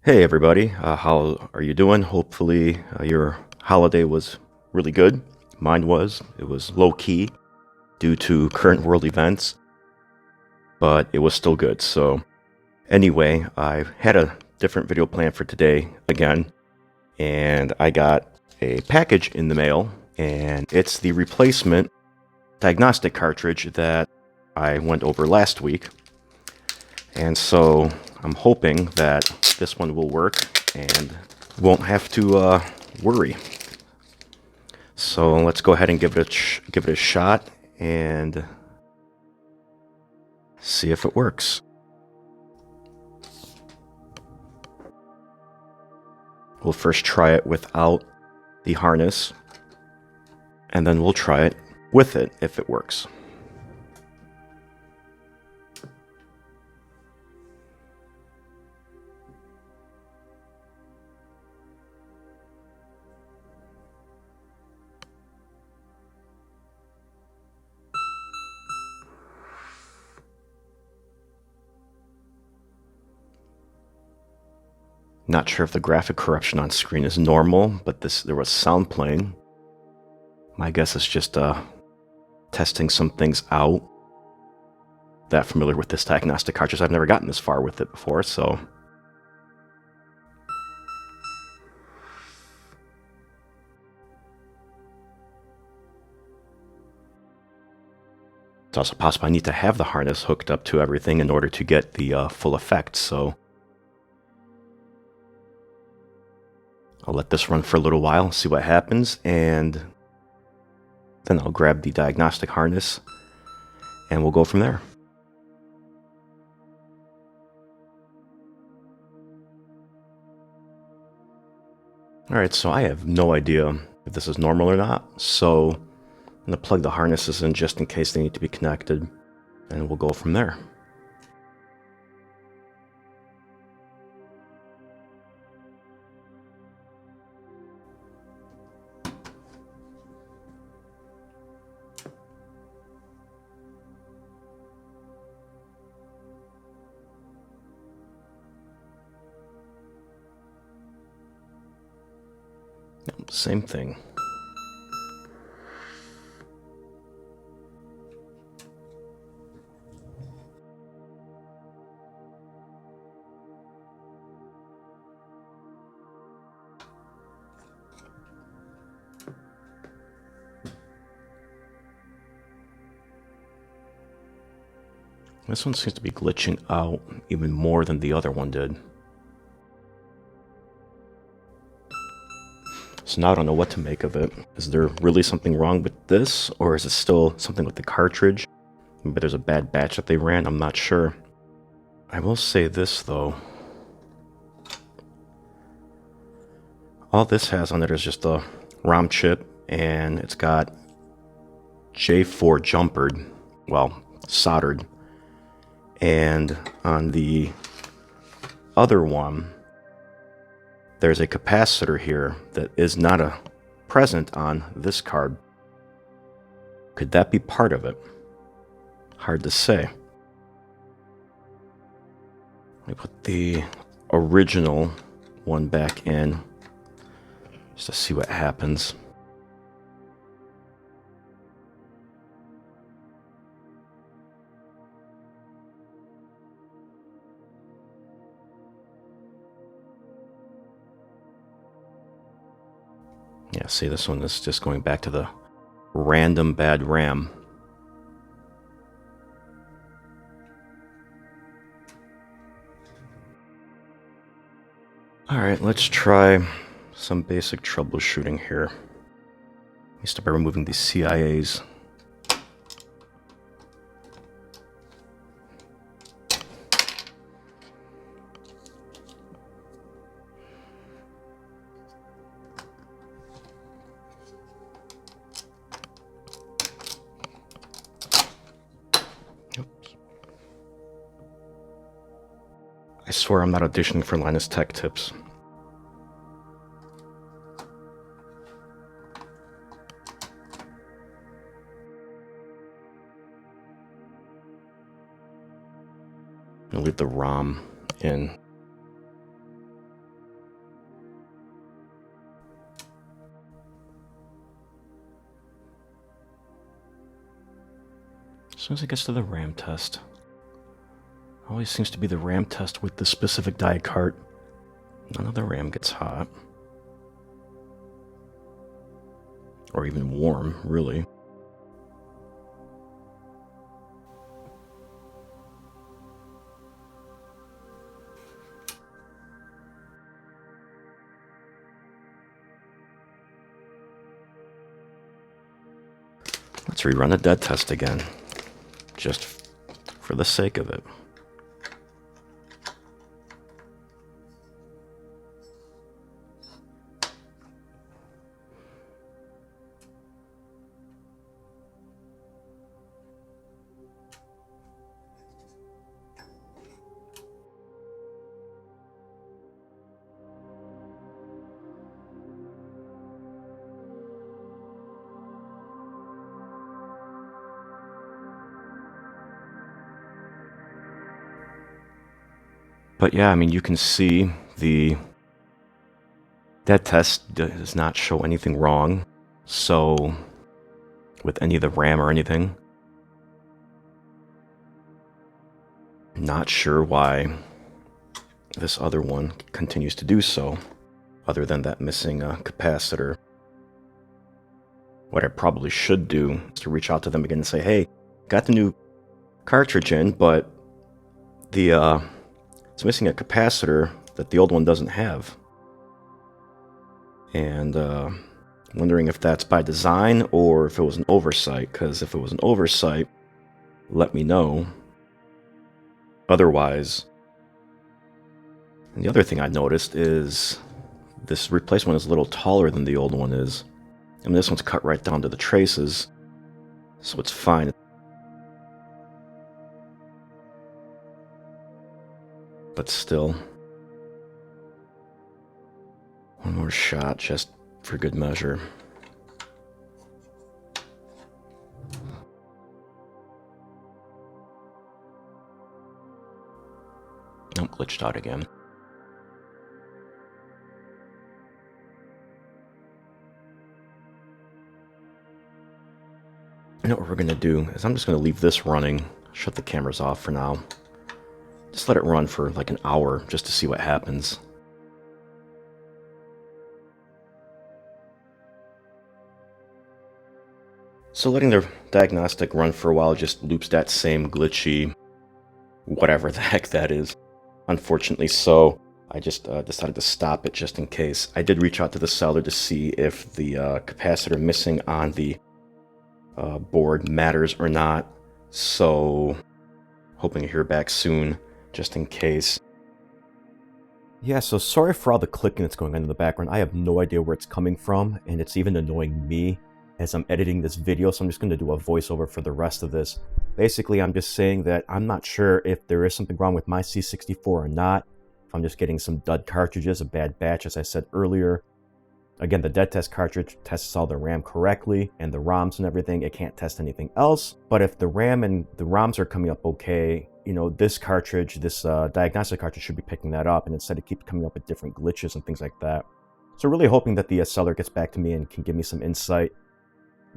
Hey everybody, how are you doing? Hopefully your holiday was really good. Mine was. It was low key due to current world events, but it was still good. So anyway, I had a different video plan for today again, and I got a package in the mail, and it's the replacement diagnostic cartridge that I went over last week. And so I'm hoping that this one will work and won't have to worry. So let's go ahead and give it a shot and see if it works. We'll first try it without the harness, and then we'll try it with it if it works. Not sure if the graphic corruption on screen is normal, but there was sound playing. My guess is just testing some things out. That familiar with this diagnostic cartridge. I've never gotten this far with it before, so it's also possible I need to have the harness hooked up to everything in order to get the full effect, so I'll let this run for a little while, see what happens, and then I'll grab the diagnostic harness and we'll go from there. Alright, so I have no idea if this is normal or not, so I'm going to plug the harnesses in just in case they need to be connected, and we'll go from there. Same thing. This one seems to be glitching out even more than the other one did. So now I don't know what to make of it. Is there really something wrong with this, or is it still something with the cartridge? Maybe there's a bad batch that they ran, I'm not sure. I will say this though. All this has on it is just a ROM chip, and it's got J4 jumpered, well, soldered. And on the other one, there's a capacitor here that is not present on this card. Could that be part of it? Hard to say. Let me put the original one back in just to see what happens. Yeah, see, this one is just going back to the random bad RAM. Alright, let's try some basic troubleshooting here. Let me start by removing these CIAs. I swear I'm not auditioning for Linus Tech Tips. I'll leave the ROM in. soon as it gets to the RAM test. Always seems to be the RAM test with the specific die cart. None of the RAM gets hot. Or even warm, really. Let's rerun the dead test again, just for the sake of it. But yeah, I mean, you can see that test does not show anything wrong. So, with any of the RAM or anything, not sure why this other one continues to do so, other than that missing capacitor. What I probably should do is to reach out to them again and say, hey, got the new cartridge in, but it's missing a capacitor that the old one doesn't have. And wondering if that's by design or if it was an oversight, because if it was an oversight, let me know. Otherwise, and the other thing I noticed is this replacement is a little taller than the old one is. I mean, this one's cut right down to the traces, so it's fine. But still, one more shot just for good measure. I'm glitched out again. You know what we're going to do is I'm just going to leave this running, shut the cameras off for now. Just let it run for like an hour just to see what happens. So letting the diagnostic run for a while just loops that same glitchy, whatever the heck that is. Unfortunately so, I just decided to stop it just in case. I did reach out to the seller to see if the capacitor missing on the board matters or not. So, hoping to hear back soon, just in case. Yeah, so sorry for all the clicking that's going on in the background. I have no idea where it's coming from, and it's even annoying me as I'm editing this video, so I'm just going to do a voiceover for the rest of this. Basically, I'm just saying that I'm not sure if there is something wrong with my C64 or not. If I'm just getting some dud cartridges, a bad batch, as I said earlier. Again, the dead test cartridge tests all the RAM correctly, and the ROMs and everything. It can't test anything else. But if the RAM and the ROMs are coming up okay, you know, this cartridge, this diagnostic cartridge should be picking that up, and instead it keeps coming up with different glitches and things like that. So really hoping that the seller gets back to me and can give me some insight.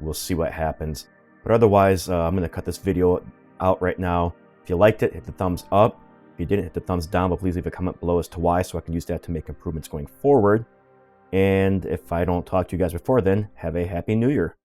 We'll see what happens. But otherwise, I'm going to cut this video out right now. If you liked it, hit the thumbs up. If you didn't, hit the thumbs down, but please leave a comment below as to why, so I can use that to make improvements going forward. And if I don't talk to you guys before then, have a Happy New Year.